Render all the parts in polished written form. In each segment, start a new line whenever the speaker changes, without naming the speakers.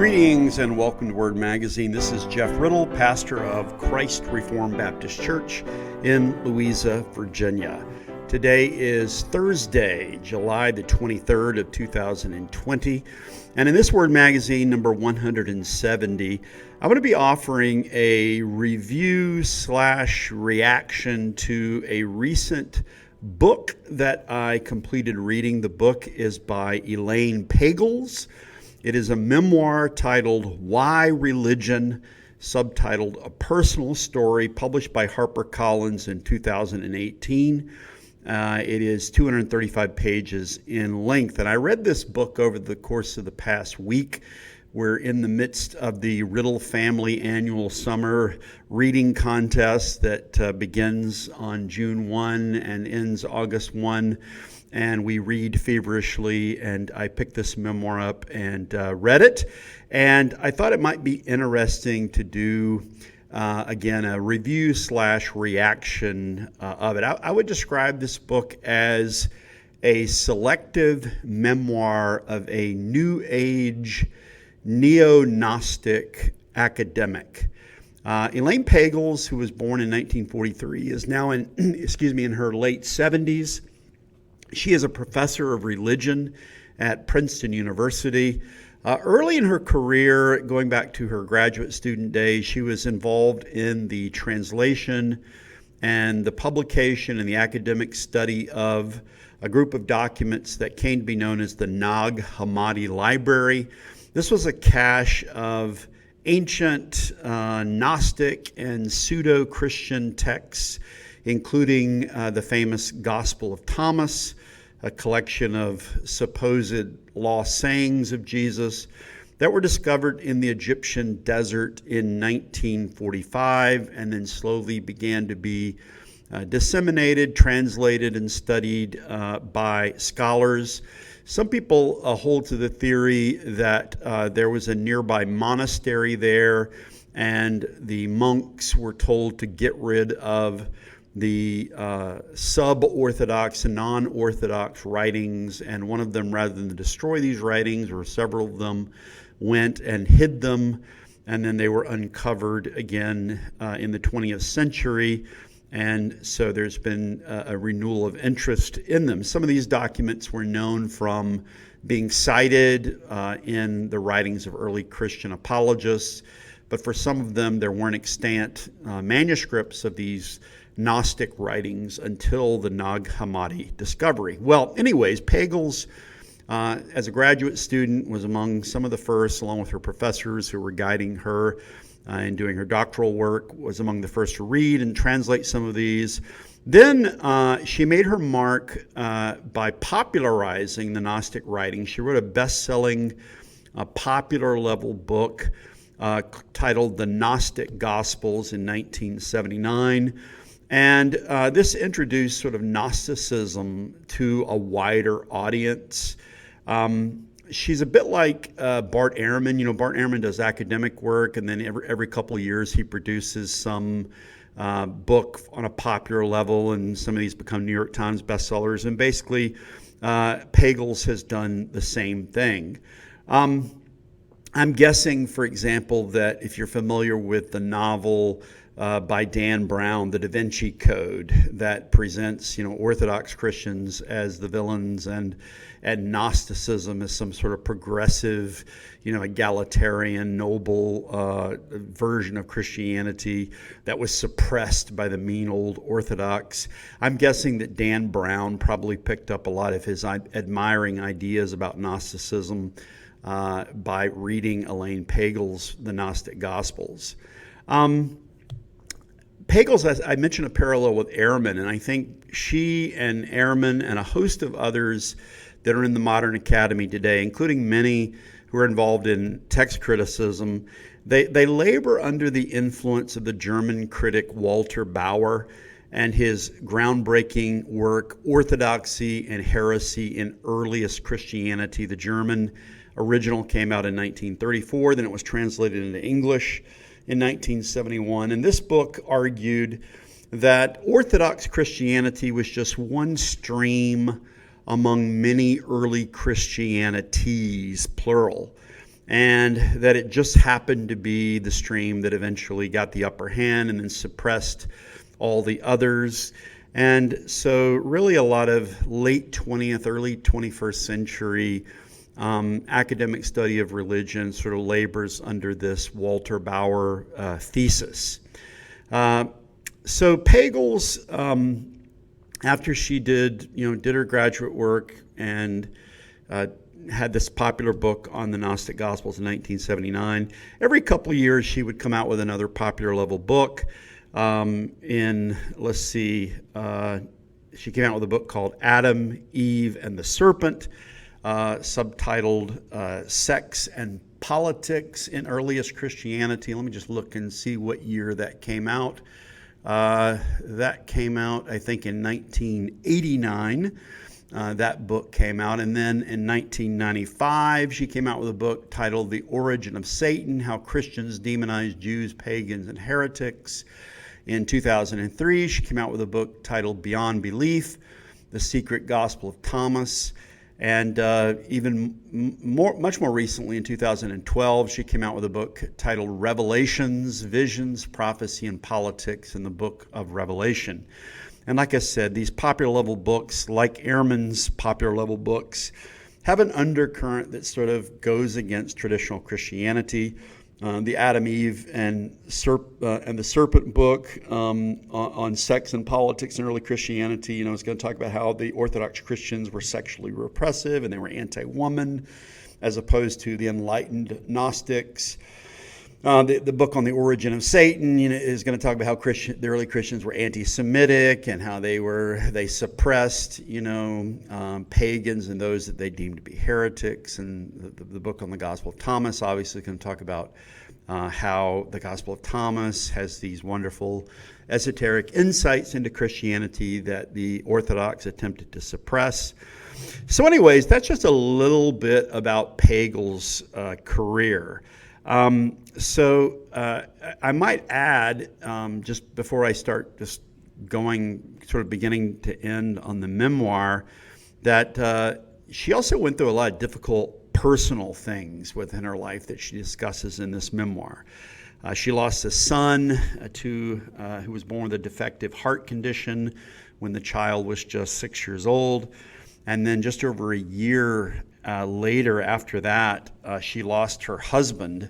Greetings and welcome to Word Magazine. This is Jeff Riddle, pastor of Christ Reformed Baptist Church in Louisa, Virginia. Today is Thursday, July the 23rd of 2020. And in this Word Magazine, number 170, I'm going to be offering a review/reaction to a recent book that I completed reading. The book is by Elaine Pagels. It is a memoir titled Why Religion, subtitled A Personal Story, published by HarperCollins in 2018. It is 235 pages in length. And I read this book over the course of the past week. We're in the midst of the Riddle Family Annual Summer Reading Contest that begins on June 1 and ends August 1. And we read feverishly, and I picked this memoir up and read it. And I thought it might be interesting to do, again, a review/reaction of it. I would describe this book as a selective memoir of a New Age neo-Gnostic academic. Elaine Pagels, who was born in 1943, is now in her late 70s. She is a professor of religion at Princeton University. Early in her career, going back to her graduate student days, she was involved in the translation and the publication and the academic study of a group of documents that came to be known as the Nag Hammadi Library. This was a cache of ancient Gnostic and pseudo-Christian texts, including the famous Gospel of Thomas, a collection of supposed lost sayings of Jesus that were discovered in the Egyptian desert in 1945 and then slowly began to be disseminated, translated, and studied by scholars. Some people hold to the theory that there was a nearby monastery there and the monks were told to get rid of the sub-Orthodox and non-Orthodox writings, and one of them, rather than destroy these writings, or several of them, went and hid them, and then they were uncovered again in the 20th century, and so there's been a renewal of interest in them. Some of these documents were known from being cited in the writings of early Christian apologists, but for some of them there weren't extant manuscripts of these Gnostic writings until the Nag Hammadi discovery. Well, anyways, Pagels, as a graduate student, was among some of the first, along with her professors who were guiding her in doing her doctoral work, was among the first to read and translate some of these. Then she made her mark by popularizing the Gnostic writings. She wrote a best-selling, popular-level book titled The Gnostic Gospels in 1979. And this introduced sort of Gnosticism to a wider audience. She's a bit like Bart Ehrman. You know, Bart Ehrman does academic work, and then every couple of years he produces some book on a popular level, and some of these become New York Times bestsellers. And basically, Pagels has done the same thing. I'm guessing, for example, that if you're familiar with the novel by Dan Brown, The Da Vinci Code, that presents, Orthodox Christians as the villains and Gnosticism as some sort of progressive, egalitarian, noble version of Christianity that was suppressed by the mean old Orthodox. I'm guessing that Dan Brown probably picked up a lot of his admiring ideas about Gnosticism by reading Elaine Pagels' The Gnostic Gospels. Pagels, as I mentioned, a parallel with Ehrman, and I think she and Ehrman and a host of others that are in the modern academy today, including many who are involved in text criticism, they labor under the influence of the German critic Walter Bauer and his groundbreaking work, Orthodoxy and Heresy in Earliest Christianity. The German original came out in 1934, then it was translated into English in 1971. And this book argued that Orthodox Christianity was just one stream among many early Christianities, plural. and that it just happened to be the stream that eventually got the upper hand and then suppressed all the others. And so really a lot of late 20th, early 21st century academic study of religion sort of labors under this Walter Bauer thesis. So Pagels, after she did her graduate work and had this popular book on the Gnostic Gospels in 1979, every couple of years she would come out with another popular level book. She came out with a book called Adam, Eve, and the Serpent, subtitled Sex and Politics in Earliest Christianity. Let me just look and see what year that came out. That came out, I think, in 1989. That book came out. And then in 1995, she came out with a book titled The Origin of Satan, How Christians Demonized Jews, Pagans, and Heretics. In 2003, she came out with a book titled Beyond Belief, The Secret Gospel of Thomas. And much more recently, in 2012, she came out with a book titled Revelations, Visions, Prophecy, and Politics in the Book of Revelation. And like I said, these popular level books, like Ehrman's popular level books, have an undercurrent that sort of goes against traditional Christianity. The Adam, Eve, and the Serpent book on sex and politics in early Christianity, is going to talk about how the Orthodox Christians were sexually repressive and they were anti-woman, as opposed to the enlightened Gnostics. The book on the origin of Satan, is going to talk about how the early Christians were anti-Semitic and how they suppressed, pagans and those that they deemed to be heretics. And the book on the Gospel of Thomas obviously is going to talk about how the Gospel of Thomas has these wonderful esoteric insights into Christianity that the Orthodox attempted to suppress. So anyways, that's just a little bit about Pagels' career. So I might add, just before I start just going sort of beginning to end on the memoir, that she also went through a lot of difficult personal things within her life that she discusses in this memoir. She lost a son who was born with a defective heart condition when the child was just 6 years old. And then just over a year later after that, she lost her husband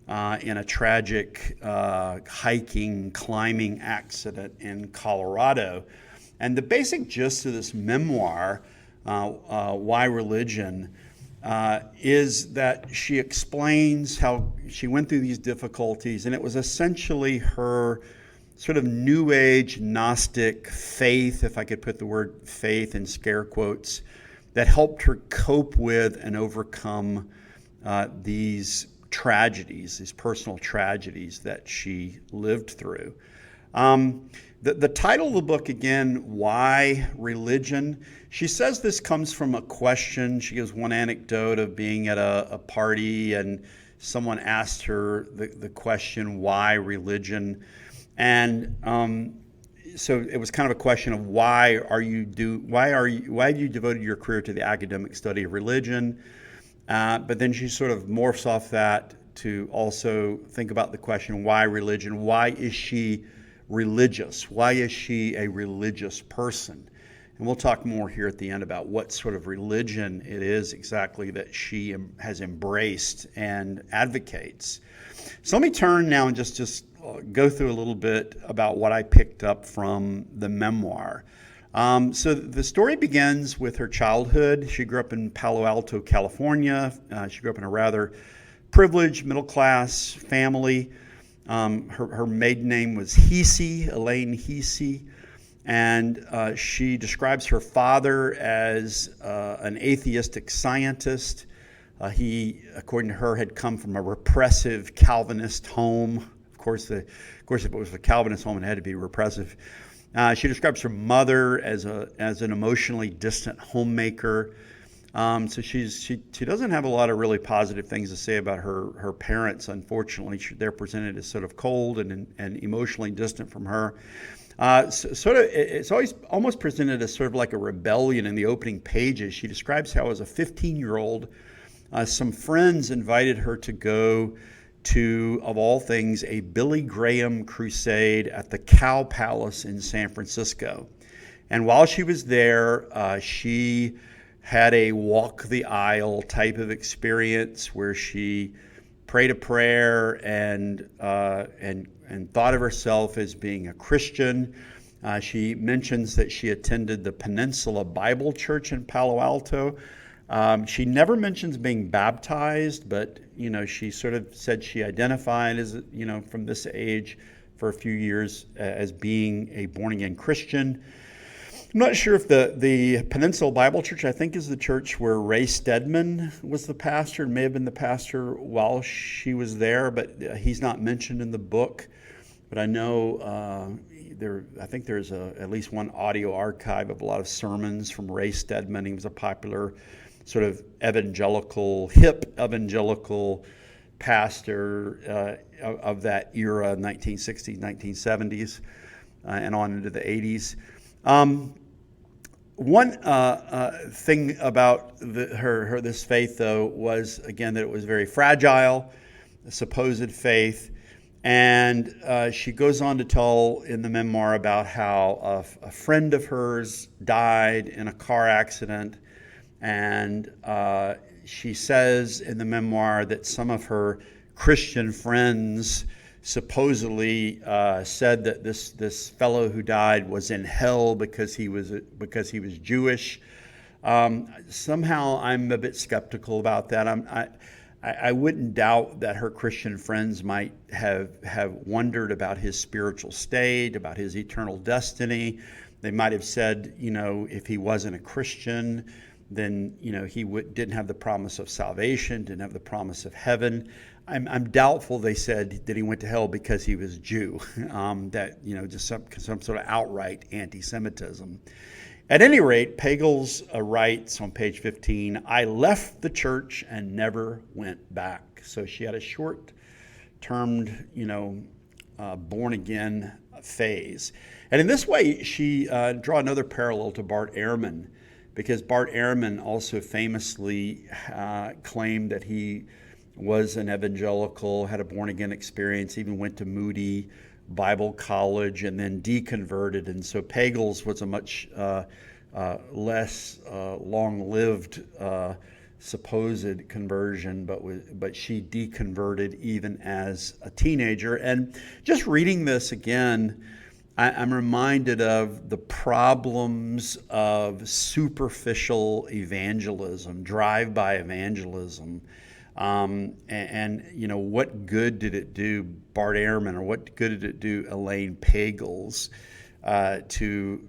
in a tragic climbing accident in Colorado. And the basic gist of this memoir, Why Religion, is that she explains how she went through these difficulties, and it was essentially her sort of New Age Gnostic faith, if I could put the word faith in scare quotes, that helped her cope with and overcome these tragedies, these personal tragedies that she lived through. The title of the book, again, Why Religion? She says this comes from a question. She gives one anecdote of being at a party and someone asked her the question, why religion? And so it was kind of a question of why have you devoted your career to the academic study of religion? But then she sort of morphs off that to also think about the question, why religion? Why is she religious? Why is she a religious person? And we'll talk more here at the end about what sort of religion it is exactly that she has embraced and advocates. So let me turn now and just go through a little bit about what I picked up from the memoir. So the story begins with her childhood. She grew up in Palo Alto, California. She grew up in a rather privileged middle-class family. Her maiden name was Elaine Hesse, and she describes her father as an atheistic scientist. He, according to her, had come from a repressive Calvinist home. Of course, if it was a Calvinist home, it had to be repressive. She describes her mother as an emotionally distant homemaker. So she doesn't have a lot of really positive things to say about her parents. Unfortunately, they're presented as sort of cold and emotionally distant from her. It's always almost presented as sort of like a rebellion in the opening pages. She describes how, as a 15-year-old, some friends invited her to go to, of all things, a Billy Graham crusade at the Cow Palace in San Francisco. And while she was there, she had a walk the aisle type of experience where she prayed a prayer and thought of herself as being a Christian. She mentions that she attended the Peninsula Bible Church in Palo Alto. She never mentions being baptized, but she sort of said she identified as from this age for a few years as being a born-again Christian. I'm not sure if the Peninsula Bible Church, I think, is the church where Ray Stedman was the pastor, and may have been the pastor while she was there, but he's not mentioned in the book. But I know I think there's at least one audio archive of a lot of sermons from Ray Stedman. He was a popular sort of hip evangelical pastor of that era, 1960s, 1970s, and on into the 80s. One thing about this faith, though, was, again, that it was very fragile, the supposed faith. And she goes on to tell in the memoir about how a friend of hers died in a car accident. And she says in the memoir that some of her Christian friends supposedly said that this fellow who died was in hell because he was Jewish. Somehow I'm a bit skeptical about that. I wouldn't doubt that her Christian friends might have wondered about his spiritual state, about his eternal destiny. They might have said, if he wasn't a Christian, then he didn't have the promise of salvation, didn't have the promise of heaven. I'm doubtful they said that he went to hell because he was Jew. Just some sort of outright anti-Semitism. At any rate, Pagels writes on page 15, "I left the church and never went back." So she had a short-termed, born-again phase. And in this way, she draw another parallel to Bart Ehrman, because Bart Ehrman also famously claimed that he was an evangelical, had a born-again experience, even went to Moody Bible College and then deconverted. And so Pagels was a much less long-lived supposed conversion, but she deconverted even as a teenager. And just reading this again, I'm reminded of the problems of superficial evangelism, drive-by evangelism. What good did it do Bart Ehrman, or what good did it do Elaine Pagels to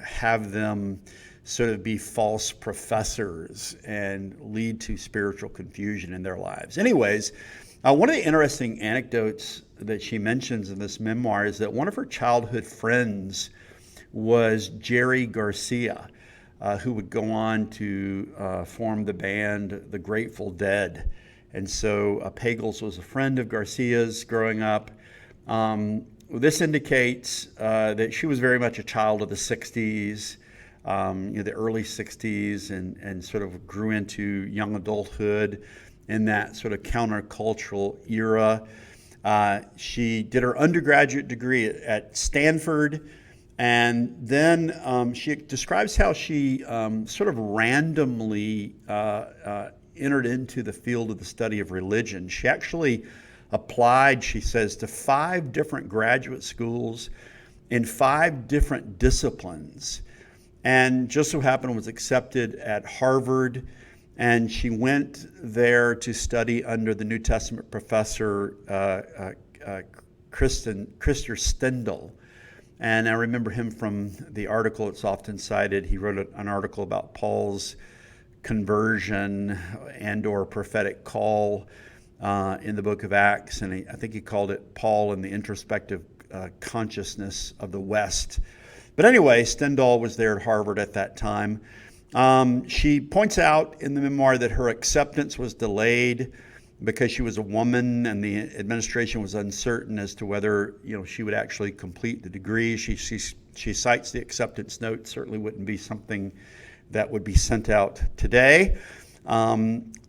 have them sort of be false professors and lead to spiritual confusion in their lives? Anyways, one of the interesting anecdotes that she mentions in this memoir is that one of her childhood friends was Jerry Garcia, who would go on to form the band The Grateful Dead. And so Pagels was a friend of Garcia's growing up. This indicates that she was very much a child of the 60s, the early 60s, and sort of grew into young adulthood in that sort of countercultural era. She did her undergraduate degree at Stanford, and then she describes how she sort of randomly entered into the field of the study of religion. She actually applied, she says, to 5 different graduate schools in 5 different disciplines, and just so happened was accepted at Harvard. And she went there to study under the New Testament professor, Christopher Stendhal. And I remember him from the article it's often cited. He wrote an article about Paul's conversion and or prophetic call in the book of Acts. And I think he called it Paul and the Introspective Consciousness of the West. But anyway, Stendhal was there at Harvard at that time. She points out in the memoir that her acceptance was delayed because she was a woman and the administration was uncertain as to whether she would actually complete the degree. She cites the acceptance note. Certainly wouldn't be something that would be sent out today.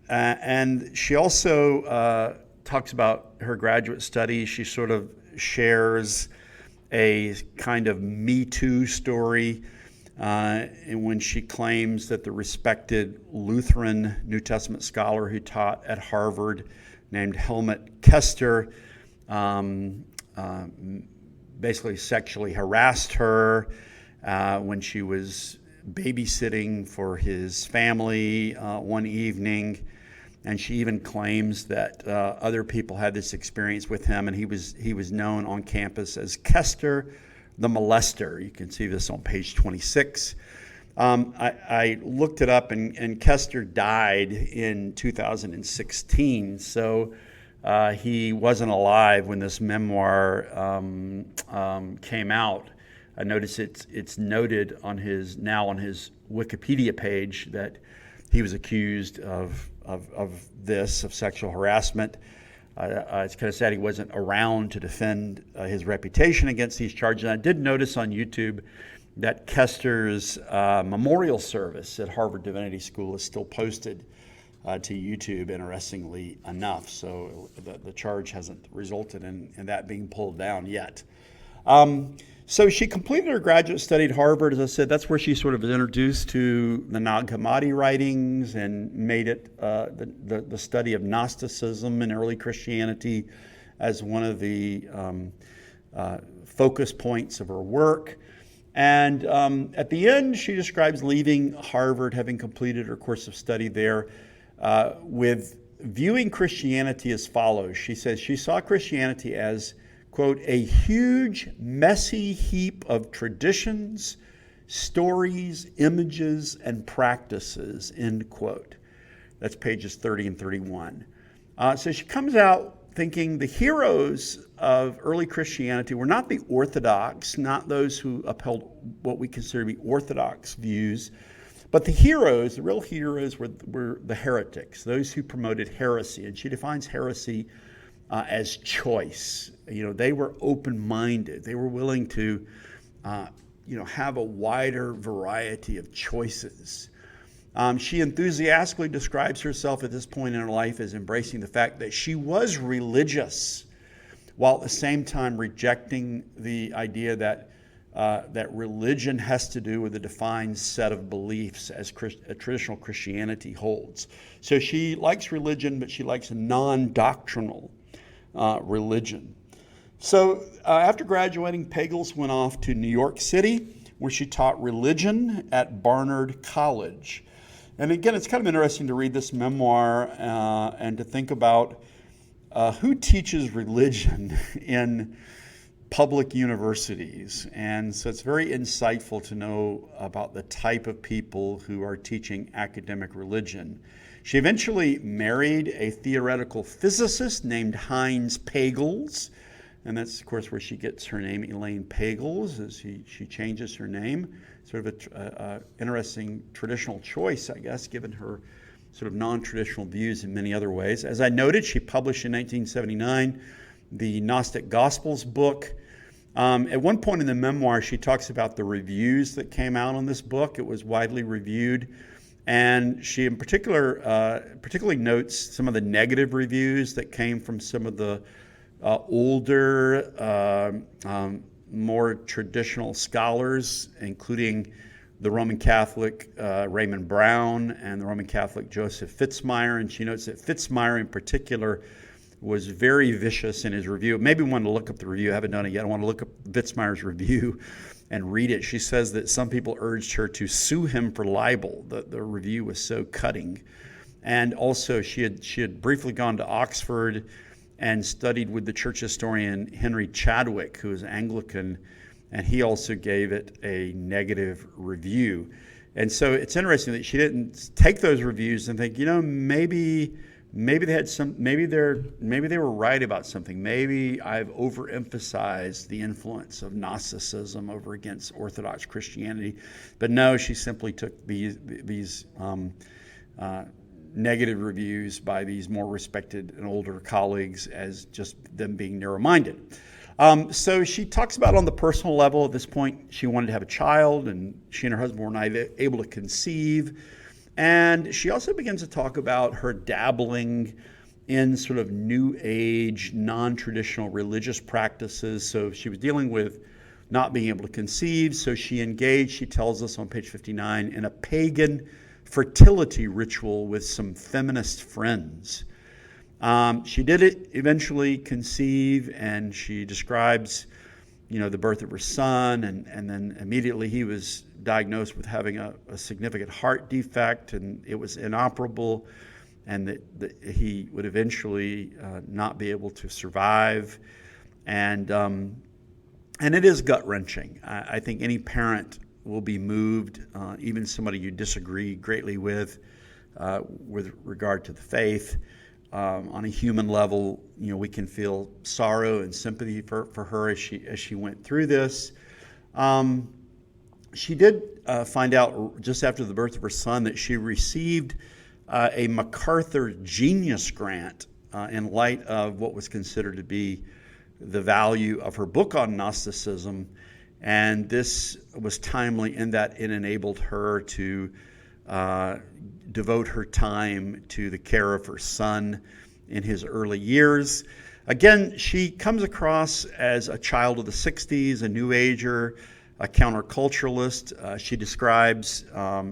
And she also talks about her graduate study. She sort of shares a kind of Me Too story when she claims that the respected Lutheran New Testament scholar who taught at Harvard named Helmut Kester basically sexually harassed her when she was babysitting for his family one evening. And she even claims that other people had this experience with him, and he was known on campus as Kester the Molester. You can see this on page 26. I looked it up, and Kester died in 2016, so he wasn't alive when this memoir came out. I notice it's noted on his Wikipedia page that he was accused of sexual harassment. It's kind of sad he wasn't around to defend his reputation against these charges. And I did notice on YouTube that Kester's memorial service at Harvard Divinity School is still posted to YouTube, interestingly enough. So the charge hasn't resulted in that being pulled down yet. So she completed her graduate study at Harvard. As I said, that's where she sort of was introduced to the Nag Hammadi writings and made it the study of Gnosticism and early Christianity as one of the focus points of her work. And at the end, she describes leaving Harvard, having completed her course of study there, with viewing Christianity as follows. She says she saw Christianity as, quote, a huge, messy heap of traditions, stories, images, and practices, end quote. That's pages 30 and 31. So she comes out thinking the heroes of early Christianity were not the Orthodox, not those who upheld what we consider to be Orthodox views, but the heroes, the real heroes, were the heretics, those who promoted heresy. And she defines heresy as choice. They were open-minded. They were willing to, have a wider variety of choices. She enthusiastically describes herself at this point in her life as embracing the fact that she was religious, while at the same time rejecting the idea that religion has to do with a defined set of beliefs as traditional Christianity holds. So she likes religion, but she likes a non-doctrinal religion. So after graduating, Pagels went off to New York City, where she taught religion at Barnard College. And again, it's kind of interesting to read this memoir and to think about who teaches religion in public universities. And so it's very insightful to know about the type of people who are teaching academic religion. She eventually married a theoretical physicist named Heinz Pagels, and that's, of course, where she gets her name, Elaine Pagels, as she changes her name. Sort of a interesting traditional choice, I guess, given her sort of non-traditional views in many other ways. As I noted, she published in 1979 the Gnostic Gospels book. At one point in the memoir, she talks about the reviews that came out on this book. It was widely reviewed. And she in particularly notes some of the negative reviews that came from some of the older, more traditional scholars, including the Roman Catholic Raymond Brown and the Roman Catholic Joseph Fitzmyer. And she notes that Fitzmyer in particular was very vicious in his review. Maybe want to look up the review. I haven't done it yet. I want to look up Fitzmyer's review and read it. She says that some people urged her to sue him for libel. The review was so cutting. And also she had briefly gone to Oxford and studied with the church historian Henry Chadwick, who is Anglican, and he also gave it a negative review. And so it's interesting that she didn't take those reviews and think, maybe they had maybe they were right about something. Maybe I've overemphasized the influence of Gnosticism over against Orthodox Christianity. But no, she simply took these negative reviews by these more respected and older colleagues as just them being narrow-minded. So she talks about on the personal level. At this point, she wanted to have a child, and she and her husband were not able to conceive. And she also begins to talk about her dabbling in sort of New Age, non-traditional religious practices. So she was dealing with not being able to conceive, so she engaged, she tells us on page 59, in a pagan fertility ritual with some feminist friends. She did eventually conceive, and she describes, the birth of her son, and then immediately he was diagnosed with having a significant heart defect, and it was inoperable, and that he would eventually not be able to survive. And it is gut-wrenching. I think any parent will be moved, even somebody you disagree greatly with regard to the faith. On a human level, we can feel sorrow and sympathy for her as she went through this. She did find out just after the birth of her son that she received a MacArthur Genius Grant in light of what was considered to be the value of her book on Gnosticism, and this was timely in that it enabled her to devote her time to the care of her son in his early years. Again, she comes across as a child of the 60s, a New Ager, a counterculturalist. She describes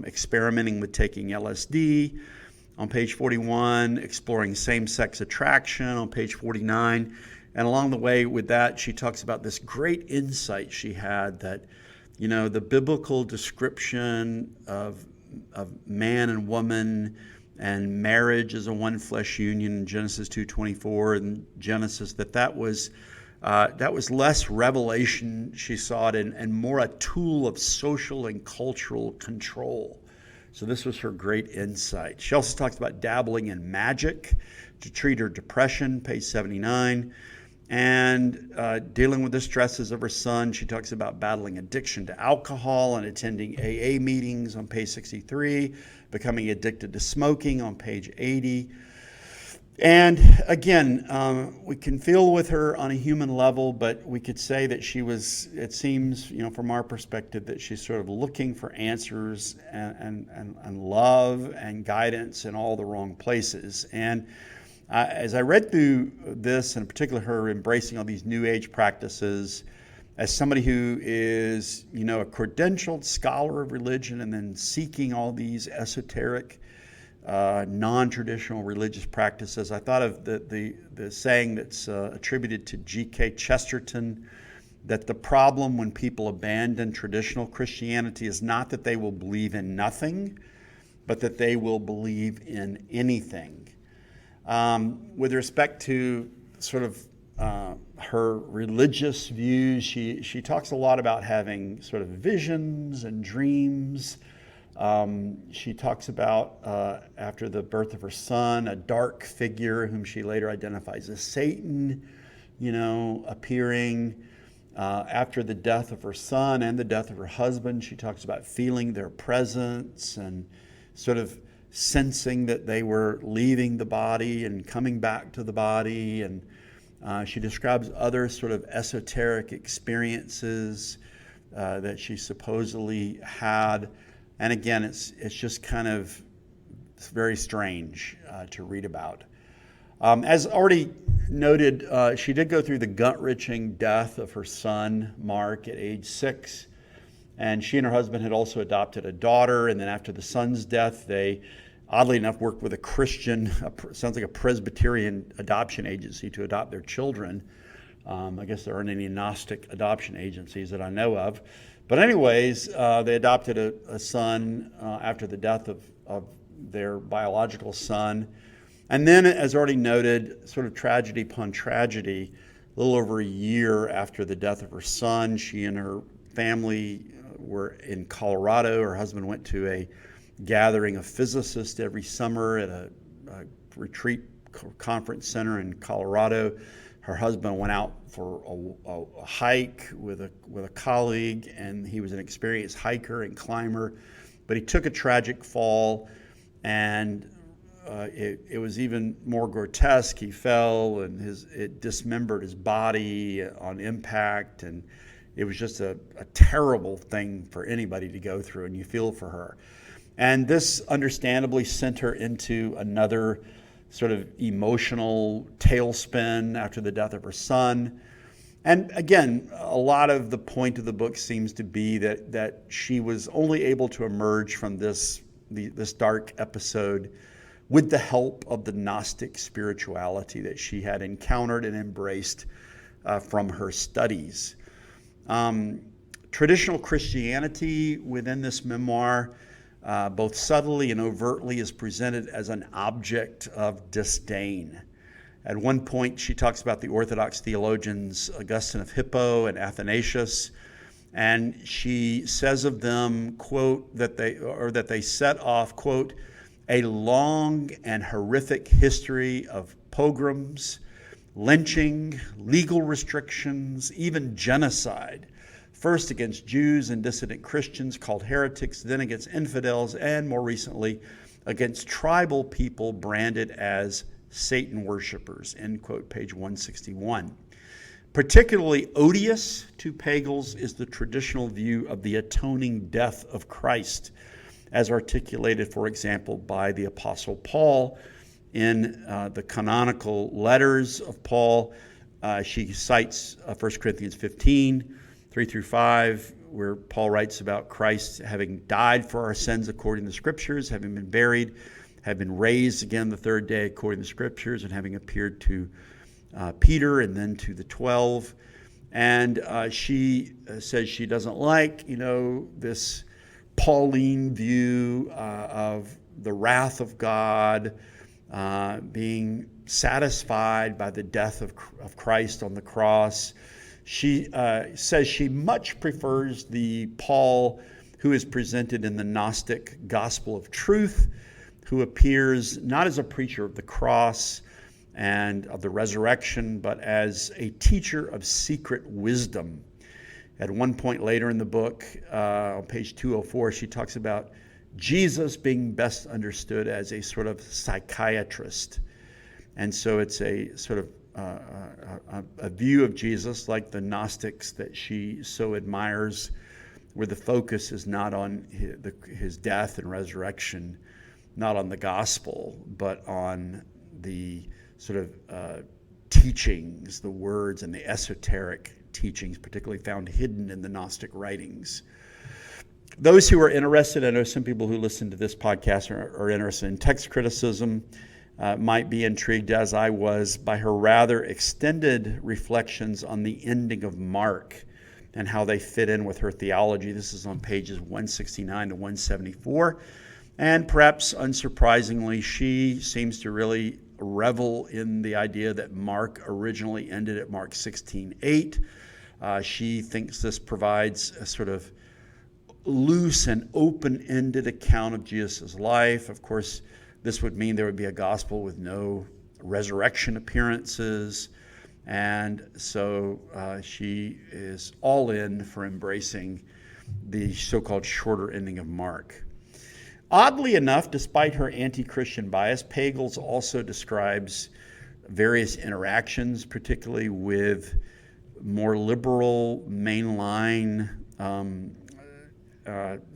experimenting with taking LSD on page 41, exploring same-sex attraction on page 49. And along the way with that, she talks about this great insight she had that, the biblical description of man and woman and marriage as a one flesh union in Genesis 2:24 and Genesis, that was less revelation, she saw it, and more a tool of social and cultural control. So this was her great insight. She also talks about dabbling in magic to treat her depression, page 79. And dealing with the stresses of her son. She talks about battling addiction to alcohol and attending AA meetings on page 63, becoming addicted to smoking on page 80. And again, we can feel with her on a human level, but we could say that she was, it seems, from our perspective, that she's sort of looking for answers and love and guidance in all the wrong places. And as I read through this, and in particular her embracing all these New Age practices, as somebody who is, a credentialed scholar of religion and then seeking all these esoteric, non-traditional religious practices, I thought of the saying that's attributed to G.K. Chesterton, that the problem when people abandon traditional Christianity is not that they will believe in nothing, but that they will believe in anything. With respect to sort of her religious views, she talks a lot about having sort of visions and dreams. She talks about, after the birth of her son, a dark figure whom she later identifies as Satan, appearing. After the death of her son and the death of her husband, she talks about feeling their presence and sort of sensing that they were leaving the body and coming back to the body. And she describes other sort of esoteric experiences that she supposedly had. And again, it's just kind of, it's very strange to read about. As already noted, she did go through the gut-wrenching death of her son, Mark, at age 6. And she and her husband had also adopted a daughter. And then after the son's death, they, oddly enough, worked with a Christian, sounds like a Presbyterian adoption agency to adopt their children. I guess there aren't any Gnostic adoption agencies that I know of. But anyways, they adopted a son after the death of their biological son. And then, as already noted, sort of tragedy upon tragedy, a little over a year after the death of her son, she and her family were in Colorado. Her husband went to a gathering of physicists every summer at a retreat conference center in Colorado. Her husband went out for a hike with a colleague, and he was an experienced hiker and climber, but he took a tragic fall, and it was even more grotesque. He fell, and it dismembered his body on impact, and it was just a terrible thing for anybody to go through, and you feel for her. And this understandably sent her into another sort of emotional tailspin after the death of her son. And again, a lot of the point of the book seems to be that she was only able to emerge from this dark episode with the help of the Gnostic spirituality that she had encountered and embraced from her studies. Traditional Christianity within this memoir, both subtly and overtly, is presented as an object of disdain. At one point, she talks about the Orthodox theologians Augustine of Hippo and Athanasius, and she says of them, quote, that they set off, quote, a long and horrific history of pogroms, lynching, legal restrictions, even genocide, first against Jews and dissident Christians called heretics, then against infidels, and more recently against tribal people branded as Satan worshipers, end quote, page 161. Particularly odious to Pagels is the traditional view of the atoning death of Christ, as articulated, for example, by the Apostle Paul in the canonical letters of Paul. She cites 1 Corinthians 15, 3-5, where Paul writes about Christ having died for our sins according to the Scriptures, having been buried, have been raised again the third day according to the Scriptures, and having appeared to Peter and then to the 12. And she says she doesn't like, this Pauline view of the wrath of God being satisfied by the death of Christ on the cross. She says she much prefers the Paul who is presented in the Gnostic Gospel of Truth, who appears not as a preacher of the cross and of the resurrection, but as a teacher of secret wisdom. At one point later in the book, on page 204, she talks about Jesus being best understood as a sort of psychiatrist. And so it's a sort of a view of Jesus like the Gnostics that she so admires, where the focus is not on his death and resurrection, not on the gospel, but on the sort of teachings, the words and the esoteric teachings, particularly found hidden in the Gnostic writings. Those who are interested, I know some people who listen to this podcast are interested in text criticism, might be intrigued, as I was, by her rather extended reflections on the ending of Mark and how they fit in with her theology. This is on pages 169 to 174. And perhaps unsurprisingly, she seems to really revel in the idea that Mark originally ended at Mark 16:8. She thinks this provides a sort of loose and open-ended account of Jesus' life. Of course, this would mean there would be a gospel with no resurrection appearances. And so she is all in for embracing the so-called shorter ending of Mark. Oddly enough, despite her anti-Christian bias, Pagels also describes various interactions, particularly with more liberal, mainline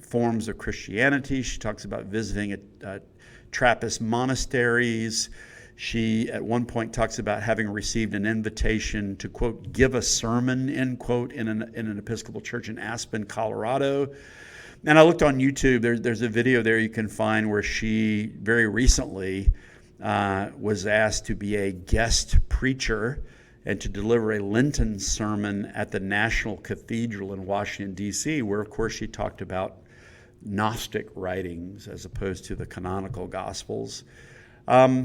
forms of Christianity. She talks about visiting Trappist monasteries. She, at one point, talks about having received an invitation to, quote, give a sermon, end quote, in an Episcopal church in Aspen, Colorado. And I looked on YouTube. There's a video there you can find where she very recently was asked to be a guest preacher and to deliver a Lenten sermon at the National Cathedral in Washington, D.C., where, of course, she talked about Gnostic writings as opposed to the canonical Gospels. Her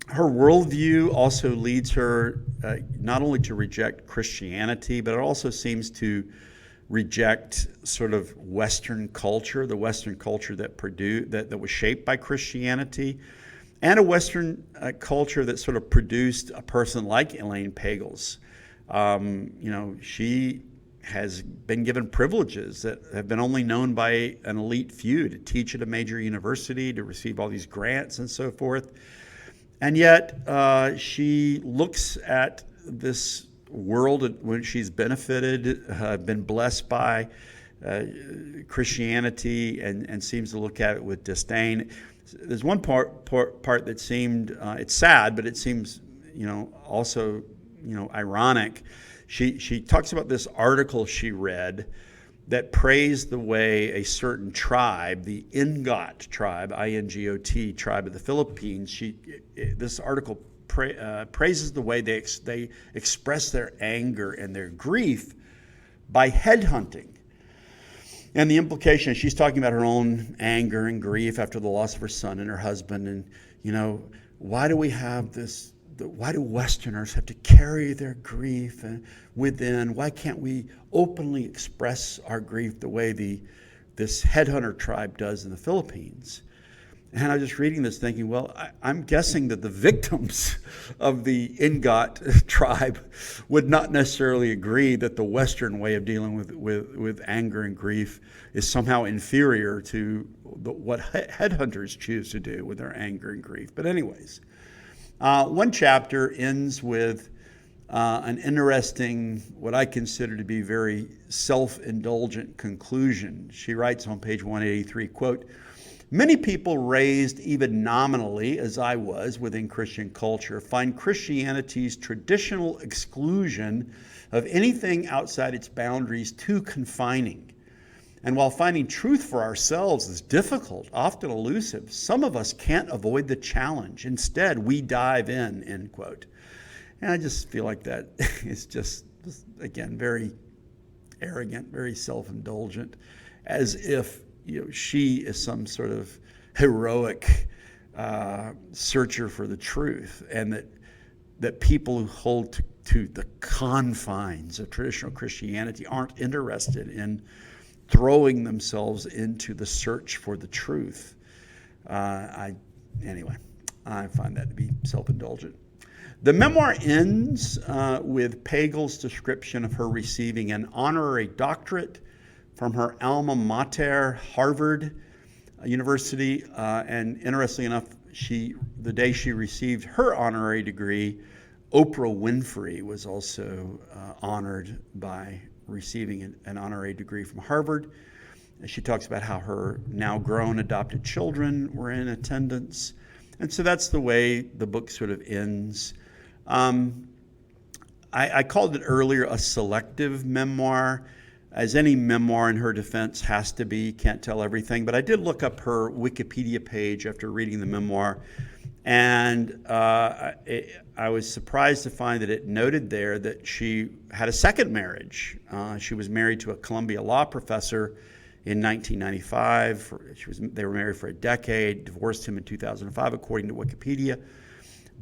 worldview also leads her not only to reject Christianity, but it also seems to reject sort of Western culture, the Western culture that was shaped by Christianity, and a Western culture that sort of produced a person like Elaine Pagels. She has been given privileges that have been only known by an elite few, to teach at a major university, to receive all these grants and so forth. And yet she looks at this world in which she's benefited, been blessed by, Christianity and seems to look at it with disdain. There's one part that seemed, it's sad, but it seems, also, ironic. She talks about this article she read that praised the way a certain tribe, the Ingot tribe, I-N-G-O-T tribe of the Philippines, this article praises the way they express their anger and their grief by headhunting. And the implication, she's talking about her own anger and grief after the loss of her son and her husband. And, why do we have this? Why do Westerners have to carry their grief within? Why can't we openly express our grief the way this headhunter tribe does in the Philippines? And I was just reading this thinking, well, I'm guessing that the victims of the Ingot tribe would not necessarily agree that the Western way of dealing with anger and grief is somehow inferior to what headhunters choose to do with their anger and grief. But anyways, one chapter ends with an interesting, what I consider to be very self-indulgent conclusion. She writes on page 183, quote, "Many people raised even nominally, as I was, within Christian culture, find Christianity's traditional exclusion of anything outside its boundaries too confining. And while finding truth for ourselves is difficult, often elusive, some of us can't avoid the challenge. Instead, we dive in," end quote. And I just feel like that is just again, very arrogant, very self-indulgent, as if she is some sort of heroic searcher for the truth, and that people who hold to the confines of traditional Christianity aren't interested in throwing themselves into the search for the truth. Anyway, I find that to be self-indulgent. The memoir ends with Pagels' description of her receiving an honorary doctorate from her alma mater, Harvard University. And interestingly enough, the day she received her honorary degree, Oprah Winfrey was also honored by receiving an honorary degree from Harvard. And she talks about how her now grown adopted children were in attendance. And so that's the way the book sort of ends. I called it earlier a selective memoir, as any memoir in her defense has to be, can't tell everything. But I did look up her Wikipedia page after reading the memoir, and I was surprised to find that it noted there that she had a second marriage. She was married to a Columbia law professor in 1995. They were married for a decade, divorced him in 2005, according to Wikipedia.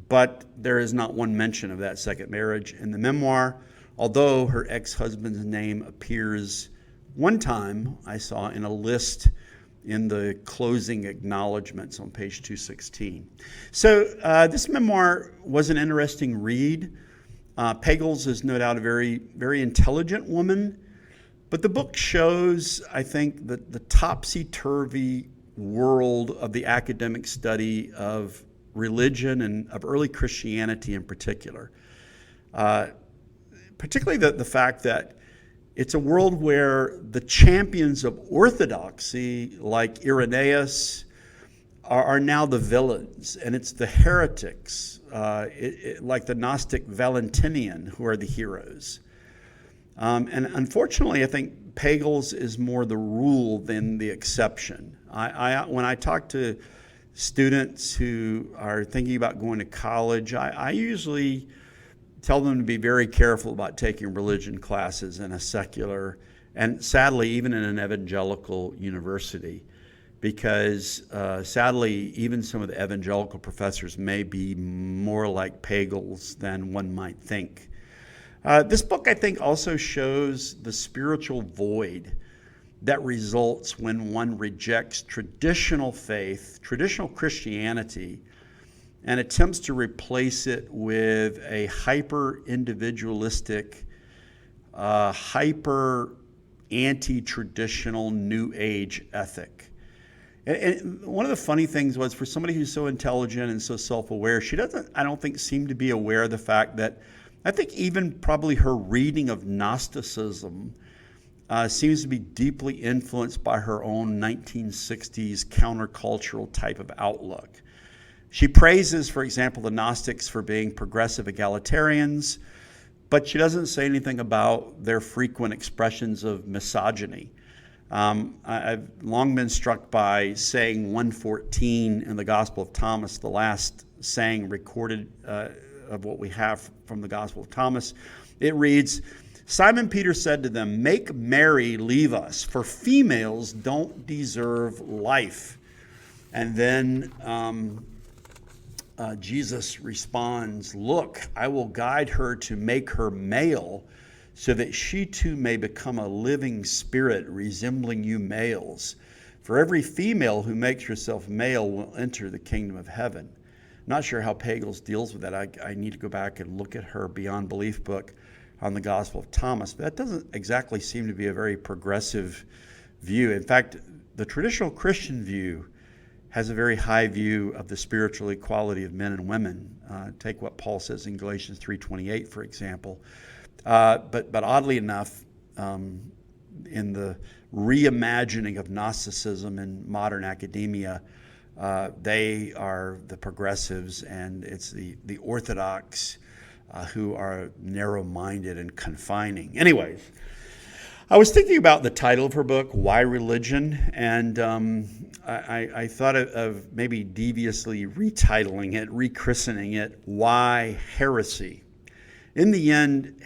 But there is not one mention of that second marriage in the memoir, although her ex-husband's name appears one time, I saw, in a list in the closing acknowledgments on page 216. So this memoir was an interesting read. Pagels is no doubt a very, very intelligent woman, but the book shows, I think, that the topsy-turvy world of the academic study of religion and of early Christianity in particular. Particularly the fact that it's a world where the champions of orthodoxy, like Irenaeus, are now the villains, and it's the heretics, like the Gnostic Valentinian, who are the heroes. And unfortunately, I think Pagels is more the rule than the exception. When I talk to students who are thinking about going to college, I usually tell them to be very careful about taking religion classes in a secular, and sadly, even in an evangelical university, because sadly, even some of the evangelical professors may be more like Pagels than one might think. This book, I think, also shows the spiritual void that results when one rejects traditional faith, traditional Christianity, and attempts to replace it with a hyper-individualistic, hyper-anti-traditional New Age ethic. And one of the funny things was, for somebody who's so intelligent and so self-aware, she doesn't, I don't think, seem to be aware of the fact that I think even probably her reading of Gnosticism seems to be deeply influenced by her own 1960s countercultural type of outlook. She praises, for example, the Gnostics for being progressive egalitarians, but she doesn't say anything about their frequent expressions of misogyny. I've long been struck by saying 114 in the Gospel of Thomas, the last saying recorded of what we have from the Gospel of Thomas. It reads, Simon Peter said to them, "Make Mary leave us, for females don't deserve life." And then Jesus responds, "Look, I will guide her to make her male, so that she too may become a living spirit resembling you males. For every female who makes herself male will enter the kingdom of heaven." I'm not sure how Pagels deals with that. I need to go back and look at her Beyond Belief book on the Gospel of Thomas. But that doesn't exactly seem to be a very progressive view. In fact, the traditional Christian view has a very high view of the spiritual equality of men and women. Take what Paul says in Galatians 3:28, for example. But oddly enough, in the reimagining of Gnosticism in modern academia, they are the progressives, and it's the Orthodox who are narrow-minded and confining. Anyways, I was thinking about the title of her book, Why Religion? And I thought of maybe deviously retitling it, rechristening it, Why Heresy? In the end,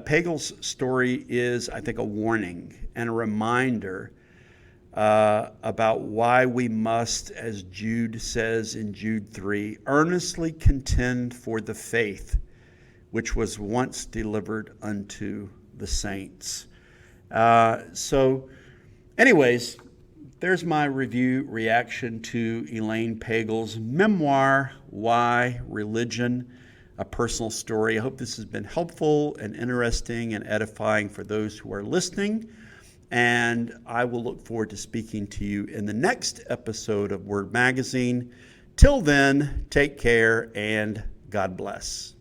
Pagel's story is, I think, a warning and a reminder about why we must, as Jude says in Jude 3, earnestly contend for the faith which was once delivered unto the saints. So anyways, there's my reaction to Elaine Pagels' memoir, Why Religion? A personal story. I hope this has been helpful and interesting and edifying for those who are listening. And I will look forward to speaking to you in the next episode of Word Magazine. Till then, take care and God bless.